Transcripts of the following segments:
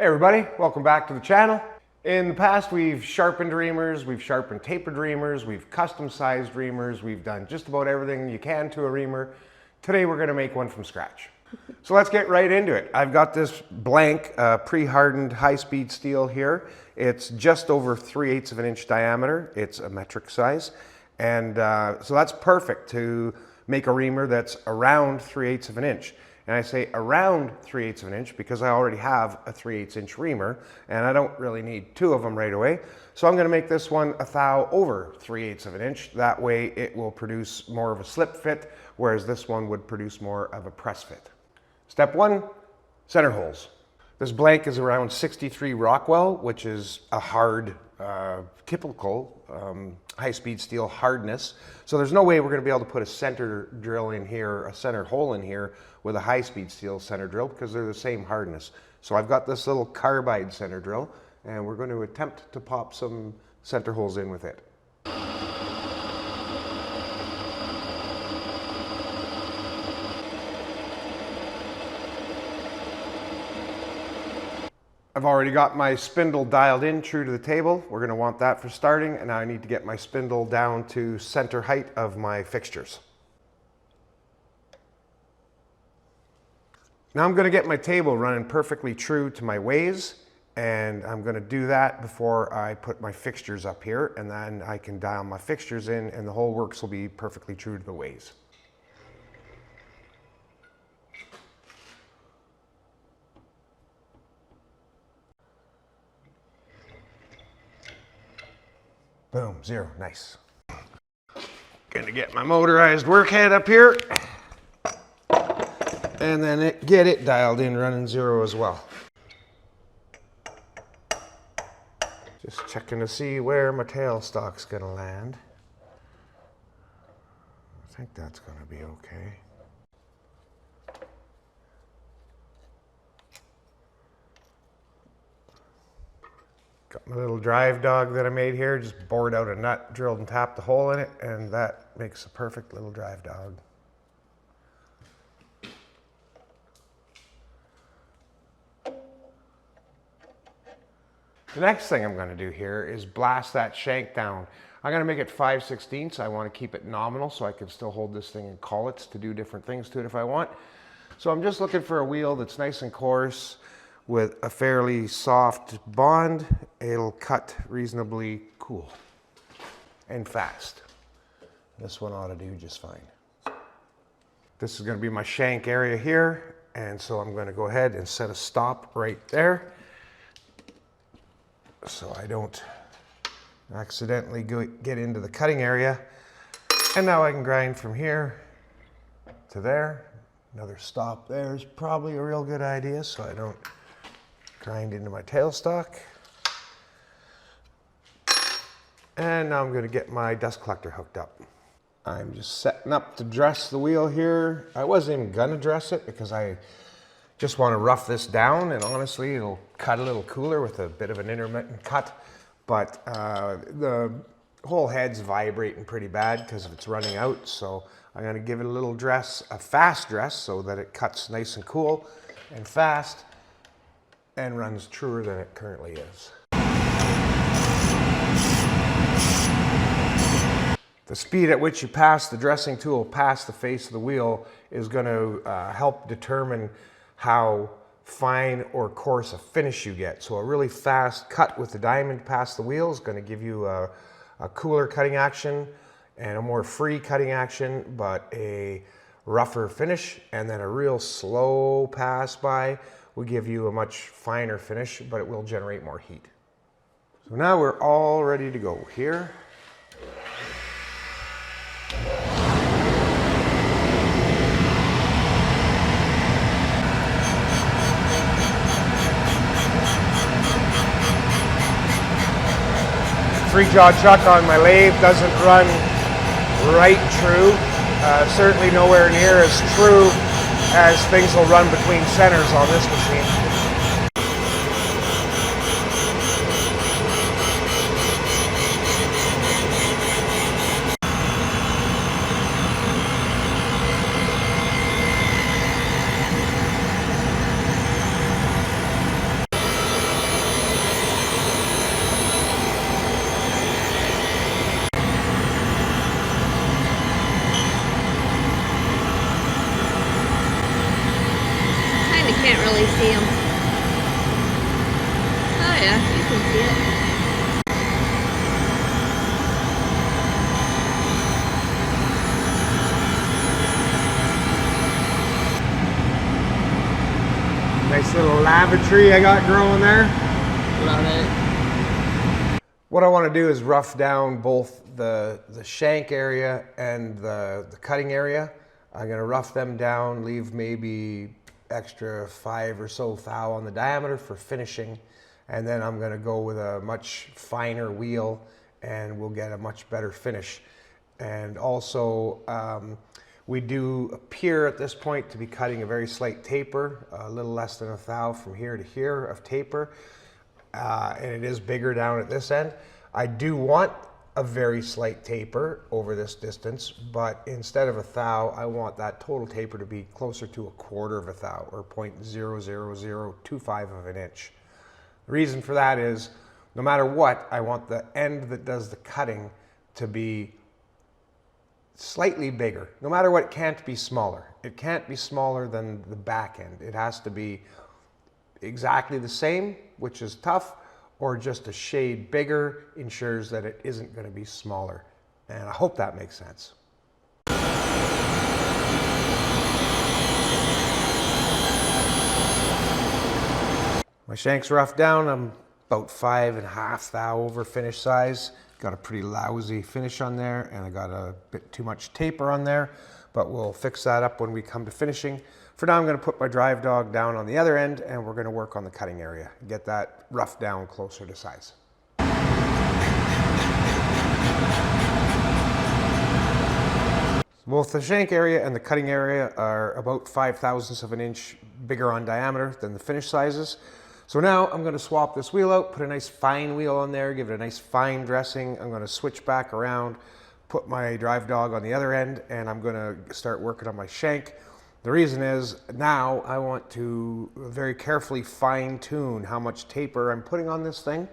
Hey everybody, welcome back to the channel. In the past we've sharpened reamers, we've sharpened tapered reamers, we've custom sized reamers, we've done just about everything you can to a reamer. Today we're going to make one from scratch. So let's get right into it. I've got this blank pre-hardened high-speed steel here. It's just over 3/8 of an inch diameter. It's a metric size. And so that's perfect to make a reamer that's around 3/8 of an inch. And I say around 3/8 of an inch because I already have a 3/8 inch reamer and I don't really need two of them right away. So I'm going to make this one a thou over 3/8 of an inch. That way it will produce more of a slip fit, whereas this one would produce more of a press fit. Step one, center holes. This blank is around 63 Rockwell, which is a hard, typical high-speed steel hardness. So there's no way we're going to be able to put a center drill in here, a center hole in here with a high-speed steel center drill because they're the same hardness. So I've got this little carbide center drill and we're going to attempt to pop some center holes in with it. I've already got my spindle dialed in true to the table. We're going to want that for starting, and now I need to get my spindle down to center height of my fixtures. Now I'm going to get my table running perfectly true to my ways, and I'm going to do that before I put my fixtures up here, and then I can dial my fixtures in and the whole works will be perfectly true to the ways. Boom, zero, nice. Gonna get my motorized work head up here and then get it dialed in running zero as well. Just checking to see where my tailstock's gonna land. I think that's gonna be okay. Got my little drive dog that I made here, just bored out a nut, drilled and tapped a hole in it, and that makes a perfect little drive dog. The next thing I'm going to do here is blast that shank down. I'm going to make it 5/16. I want to keep it nominal so I can still hold this thing in collets to do different things to it if I want. So I'm just looking for a wheel that's nice and coarse with a fairly soft bond. It'll cut reasonably cool and fast. This one ought to do just fine. This is going to be my shank area here, and so I'm going to go ahead and set a stop right there so I don't accidentally get into the cutting area. And now I can grind from here to there. Another stop there is probably a real good idea so I don't grind into my tailstock. And now I'm going to get my dust collector hooked up. I'm just setting up to dress the wheel here. I wasn't even going to dress it because I just want to rough this down, and honestly it'll cut a little cooler with a bit of an intermittent cut, but the whole head's vibrating pretty bad because it's running out, so I'm going to give it a little dress, a fast dress, so that it cuts nice and cool and fast and runs truer than it currently is. The speed at which you pass the dressing tool past the face of the wheel is going to help determine how fine or coarse a finish you get. So a really fast cut with the diamond past the wheel is going to give you a cooler cutting action and a more free cutting action, but a rougher finish. And then a real slow pass by will give you a much finer finish, but it will generate more heat. So now we're all ready to go here. Three-jaw chuck on my lathe doesn't run right true. Certainly nowhere near as true as things will run between centers on this machine. Nice little lavatory I got growing there. Love it. What I want to do is rough down both the shank area and the cutting area. I'm going to rough them down, leave maybe extra 5 or so thou on the diameter for finishing, and then I'm going to go with a much finer wheel and we'll get a much better finish. And also we do appear at this point to be cutting a very slight taper, a little less than a thou from here to here of taper, and it is bigger down at this end. I do want a very slight taper over this distance, but instead of a thou, I want that total taper to be closer to 1/4 of a thou, or 0.00025 of an inch. The reason for that is, no matter what, I want the end that does the cutting to be slightly bigger. No matter what, it can't be smaller. It can't be smaller than the back end. It has to be exactly the same, which is tough, or just a shade bigger ensures that it isn't going to be smaller. And I hope that makes sense. My shank's roughed down. I'm about 5.5 thou over finish size. Got a pretty lousy finish on there, and I got a bit too much taper on there, but we'll fix that up when we come to finishing. For now, I'm going to put my drive dog down on the other end, and we're going to work on the cutting area, get that roughed down closer to size. Both the shank area and the cutting area are about 5/1000ths of an inch bigger on diameter than the finish sizes. So now I'm going to swap this wheel out, put a nice fine wheel on there, give it a nice fine dressing. I'm going to switch back around, put my drive dog on the other end, and I'm going to start working on my shank. The reason is, now I want to very carefully fine tune how much taper I'm putting on this thing.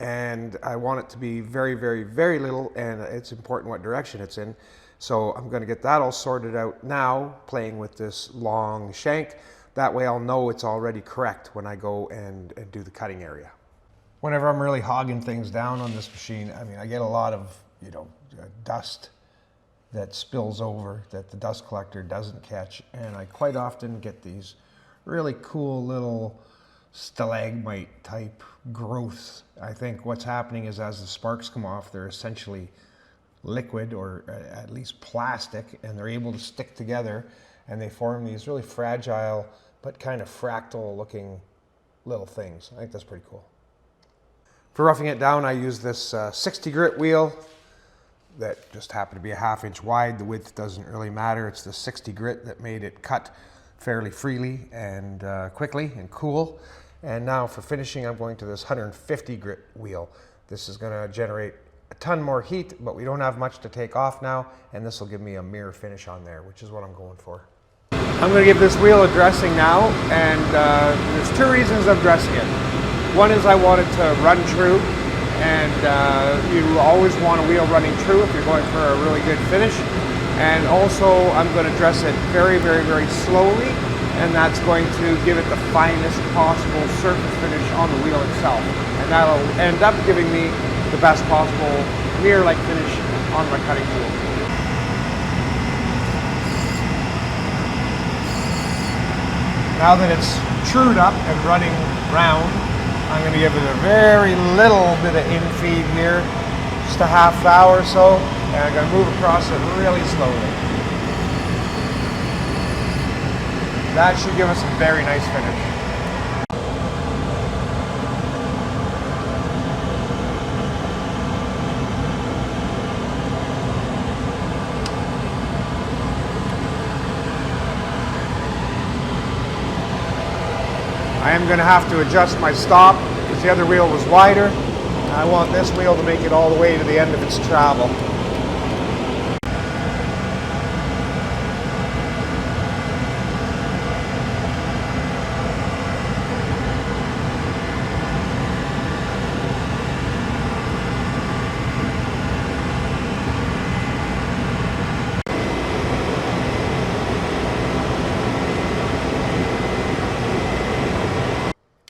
And I want it to be very, very, very little, and it's important what direction it's in. So I'm going to get that all sorted out now, playing with this long shank. That way I'll know it's already correct when I go and do the cutting area. Whenever I'm really hogging things down on this machine, I mean, I get a lot of, dust that spills over that the dust collector doesn't catch. And I quite often get these really cool little stalagmite type growths. I think what's happening is, as the sparks come off, they're essentially liquid, or at least plastic, and they're able to stick together, and they form these really fragile but kind of fractal looking little things. I think that's pretty cool. For roughing it down, I use this 60 grit wheel that just happened to be a 1/2 inch wide. The width doesn't really matter. It's the 60 grit that made it cut fairly freely and quickly and cool. And now for finishing, I'm going to this 150 grit wheel. This is going to generate a ton more heat, but we don't have much to take off now, and this will give me a mirror finish on there, which is what I'm going for. I'm going to give this wheel a dressing now, and there's 2 reasons I'm dressing it. One is I want it to run true, and you always want a wheel running true if you're going for a really good finish. And also I'm going to dress it very, very, very slowly, and that's going to give it the finest possible surface finish on the wheel itself. And that'll end up giving me the best possible mirror-like finish on my cutting tool. Now that it's trued up and running round, I'm going to give it a very little bit of infeed here, just a 1/2 thou or so, and I'm going to move across it really slowly. That should give us a very nice finish. I am going to have to adjust my stop because the other wheel was wider. I want this wheel to make it all the way to the end of its travel.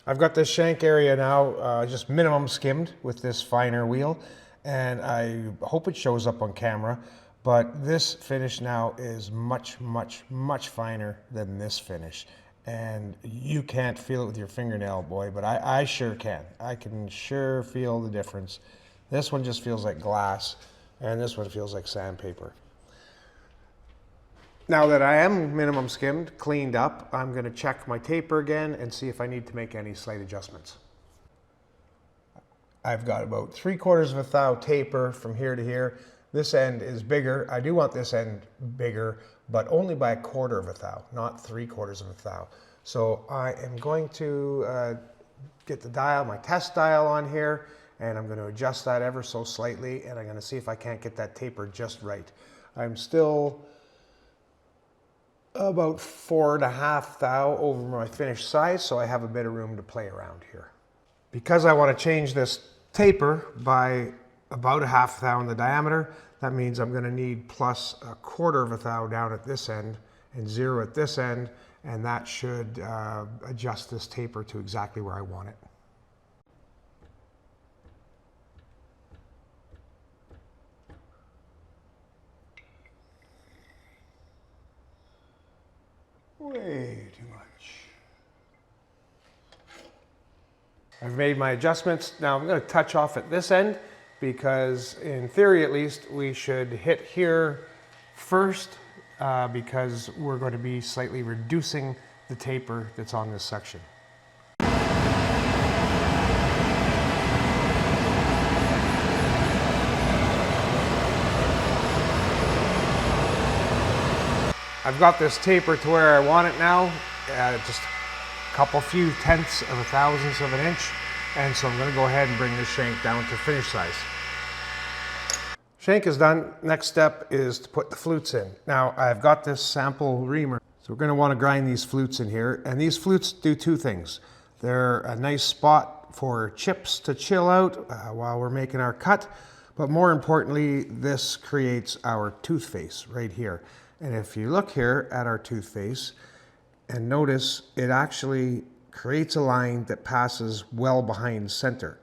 I've got this shank area now just minimum skimmed with this finer wheel, and I hope it shows up on camera, but this finish now is much, much, much finer than this finish. And you can't feel it with your fingernail, boy, but I sure can. I can sure feel the difference. This one just feels like glass, and this one feels like sandpaper. Now that I am minimum skimmed, cleaned up, I'm going to check my taper again and see if I need to make any slight adjustments. I've got about 3/4 of a thou taper from here to here. This end is bigger. I do want this end bigger, but only by 1/4 of a thou, not 3/4 of a thou. So I am going to get the dial, my test dial on here, and I'm going to adjust that ever so slightly, and I'm going to see if I can't get that taper just right. I'm still about 4.5 thou over my finished size, so I have a bit of room to play around here. Because I want to change this taper by about 1/2 thou in the diameter, that means I'm going to need plus 1/4 of a thou down at this end and 0 at this end, and that should adjust this taper to exactly where I want it. Way too much. I've made my adjustments. Now I'm going to touch off at this end because in theory at least we should hit here first because we're going to be slightly reducing the taper that's on this section. I've got this taper to where I want it now, just a few tenths of a thousandths of an inch, and so I'm going to go ahead and bring this shank down to finish size. Shank is done. Next step is to put the flutes in. Now I've got this sample reamer, so we're going to want to grind these flutes in here, and these flutes do two things. They're a nice spot for chips to chill out while we're making our cut, but more importantly, this creates our tooth face right here. And if you look here at our tooth face and notice, it actually creates a line that passes well behind center.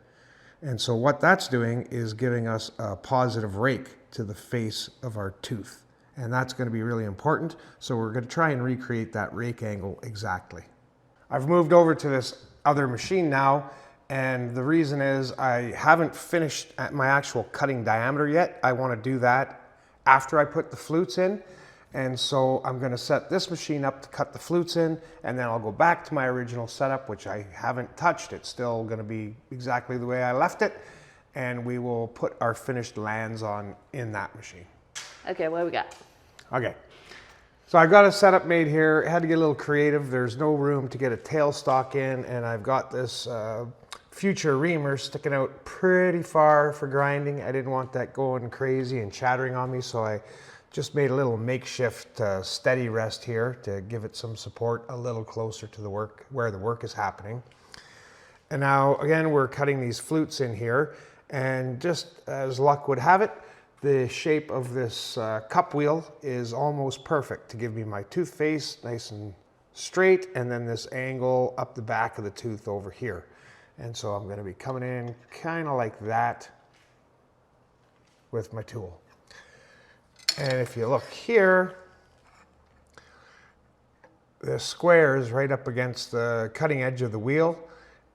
And so what that's doing is giving us a positive rake to the face of our tooth. And that's going to be really important. So we're going to try and recreate that rake angle exactly. I've moved over to this other machine now. And the reason is I haven't finished at my actual cutting diameter yet. I want to do that after I put the flutes in. And so I'm going to set this machine up to cut the flutes in, and then I'll go back to my original setup, which I haven't touched. It's still going to be exactly the way I left it, and we will put our finished lands on in that machine. Okay, what do we got? Okay, so I've got a setup made here. I had to get a little creative. There's no room to get a tailstock in, and I've got this future reamer sticking out pretty far for grinding. I didn't want that going crazy and chattering on me, so I just made a little makeshift steady rest here to give it some support a little closer to the work, where the work is happening. And now again, we're cutting these flutes in here, and just as luck would have it, the shape of this cup wheel is almost perfect to give me my tooth face nice and straight, and then this angle up the back of the tooth over here. And so I'm going to be coming in kind of like that with my tool. And if you look here, the square is right up against the cutting edge of the wheel,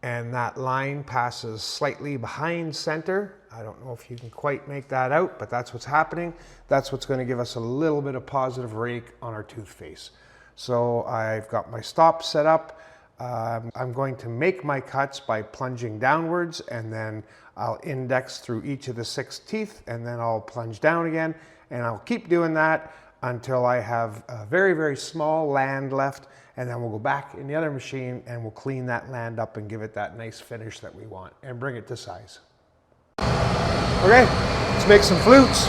and that line passes slightly behind center. I don't know if you can quite make that out, but that's what's happening. That's what's going to give us a little bit of positive rake on our tooth face. So I've got my stop set up. I'm going to make my cuts by plunging downwards, and then I'll index through each of the 6 teeth, and then I'll plunge down again. And I'll keep doing that until I have a very, very small land left, and then we'll go back in the other machine and we'll clean that land up and give it that nice finish that we want and bring it to size. Okay, let's make some flutes.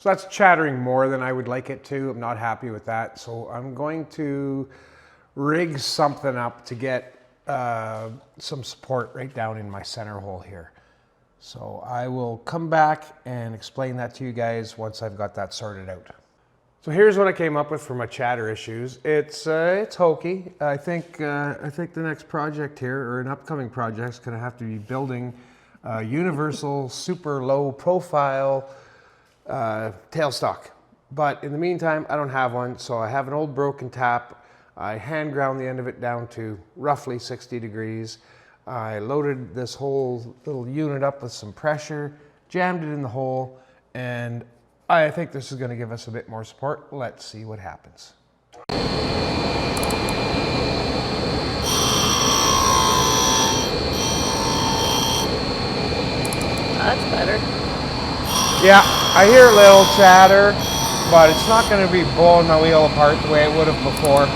So that's chattering more than I would like it to. I'm not happy with that. So I'm going to rig something up to get some support right down in my center hole here. So I will come back and explain that to you guys once I've got that sorted out. So here's what I came up with for my chatter issues. It's hokey. I think the next project here, or an upcoming project, is going to have to be building a universal super low profile tailstock. But in the meantime, I don't have one, so I have an old broken tap. I hand ground the end of it down to roughly 60 degrees. I loaded this whole little unit up with some pressure, jammed it in the hole, and I think this is going to give us a bit more support. Let's see what happens. That's better. Yeah, I hear a little chatter, but it's not going to be blowing my wheel apart the way it would have before.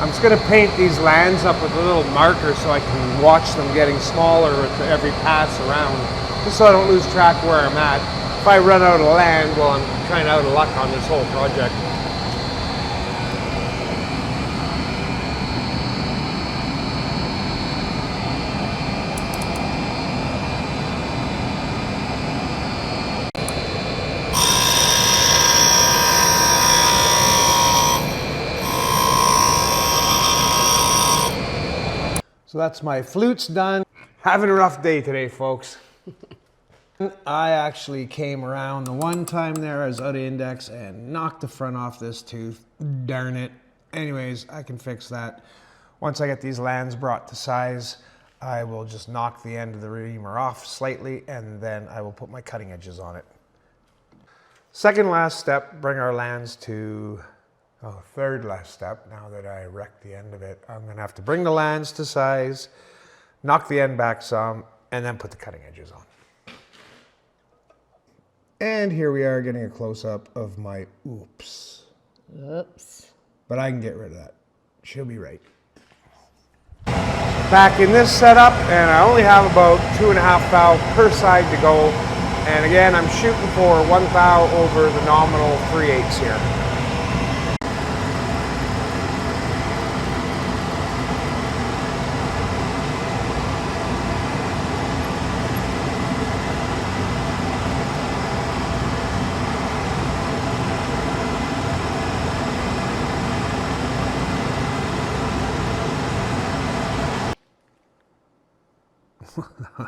I'm just going to paint these lands up with a little marker so I can watch them getting smaller with every pass around, just so I don't lose track where I'm at. If I run out of land, well, I'm kind of out of luck on this whole project. So that's my flutes done. Having a rough day today, folks. I actually came around the one time there, I was out of index and knocked the front off this tooth. Darn it. Anyways, I can fix that. Once I get these lands brought to size, I will just knock the end of the reamer off slightly, and then I will put my cutting edges on it. Second last step, bring our lands to third last step. Now that I wrecked the end of it, I'm going to have to bring the lands to size, knock the end back some, and then put the cutting edges on. And here we are getting a close-up of my oops. Oops. But I can get rid of that. She'll be right. Back in this setup, and I only have about 2.5 thou per side to go. And again, I'm shooting for 1 thou over the nominal 3/8 here.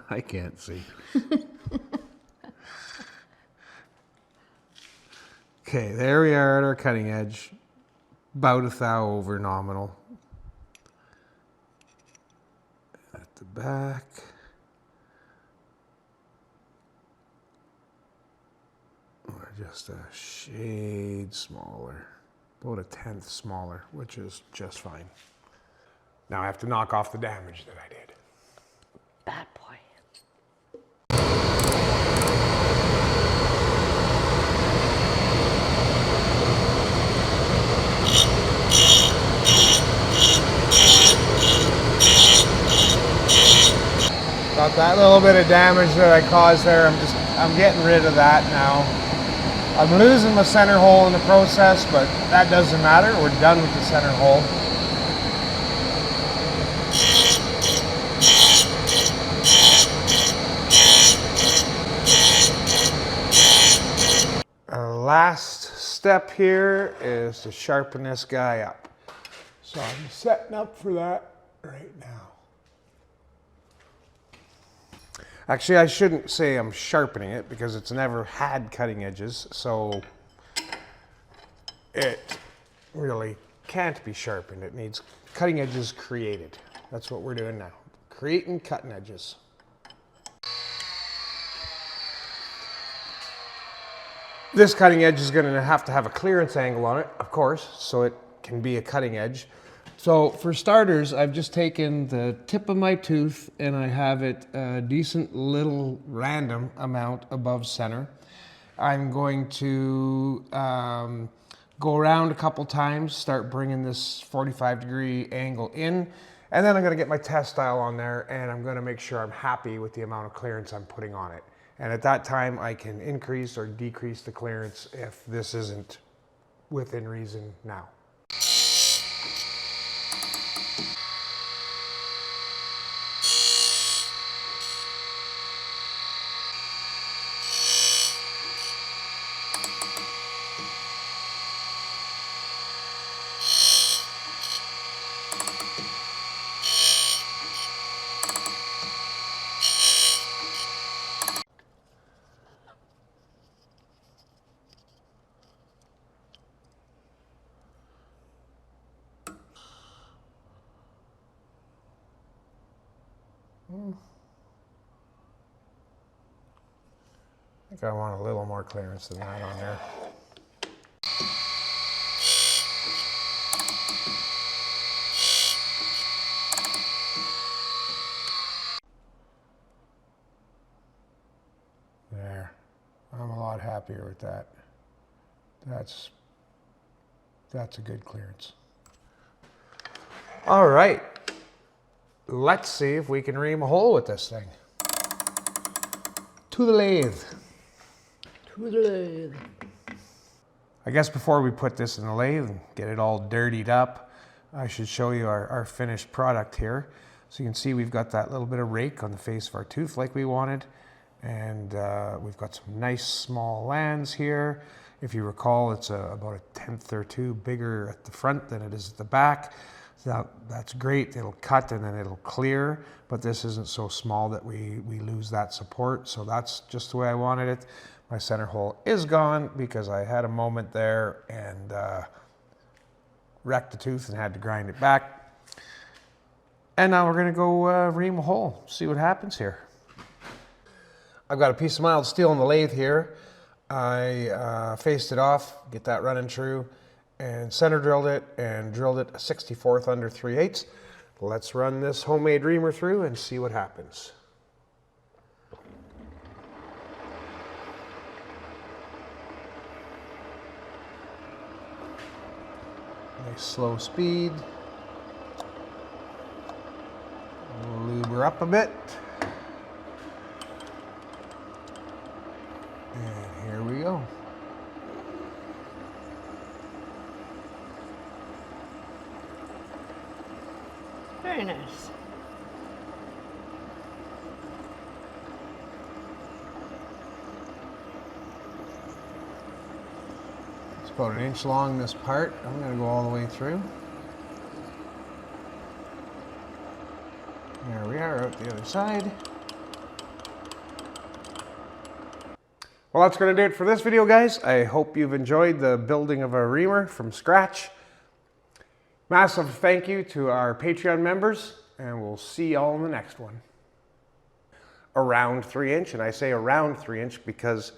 I can't see. Okay, there we are at our cutting edge. About 1 thou over nominal. At the back. Or just a shade smaller. About 1/10 smaller, which is just fine. Now I have to knock off the damage that I did. Bad boy. Got that little bit of damage that I caused there. I'm getting rid of that now. I'm losing my center hole in the process, but that doesn't matter. We're done with the center hole. Our last step here is to sharpen this guy up. So I'm setting up for that right now. Actually, I shouldn't say I'm sharpening it because it's never had cutting edges, so it really can't be sharpened. It needs cutting edges created. That's what we're doing now. Creating cutting edges. This cutting edge is going to have a clearance angle on it, of course, so it can be a cutting edge. So for starters, I've just taken the tip of my tooth and I have it a decent little random amount above center. I'm going to go around a couple times, start bringing this 45-degree angle in, And then I'm gonna get my test dial on there and I'm gonna make sure I'm happy with the amount of clearance I'm putting on it. And at that time, I can increase or decrease the clearance if this isn't within reason now. I think I want a little more clearance than that on there. There. I'm a lot happier with that. That's a good clearance. All right. Let's see if we can ream a hole with this thing. To the lathe. To the lathe. I guess before we put this in the lathe and get it all dirtied up, I should show you our finished product here. So you can see we've got that little bit of rake on the face of our tooth like we wanted. And we've got some nice small lands here. If you recall, it's about a tenth or two bigger at the front than it is at the back. So that's great. It'll cut and then it'll clear, but this isn't so small that we lose that support. So that's just the way I wanted it. My center hole is gone because I had a moment there and wrecked the tooth and had to grind it back. And now we're gonna go ream a hole, see what happens here. I've got a piece of mild steel in the lathe here. I faced it off, get that running true, and center drilled it and drilled it a 64th under 3/8. Let's run this homemade reamer through and see what happens. Nice slow speed. Lube her up a bit. And here we go. Very nice. It's about 1 inch long, this part. I'm going to go all the way through. There we are, out the other side. Well, that's going to do it for this video, guys. I hope you've enjoyed the building of a reamer from scratch. Massive thank you to our Patreon members, and we'll see y'all in the next one. Around 3 inch, and I say around 3 inch because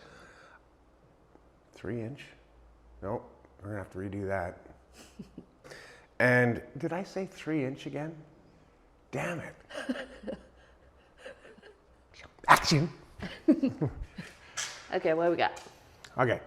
3 inch? Nope, we're gonna have to redo that. And did I say 3 inch again? Damn it. Action. Okay, what we got? Okay.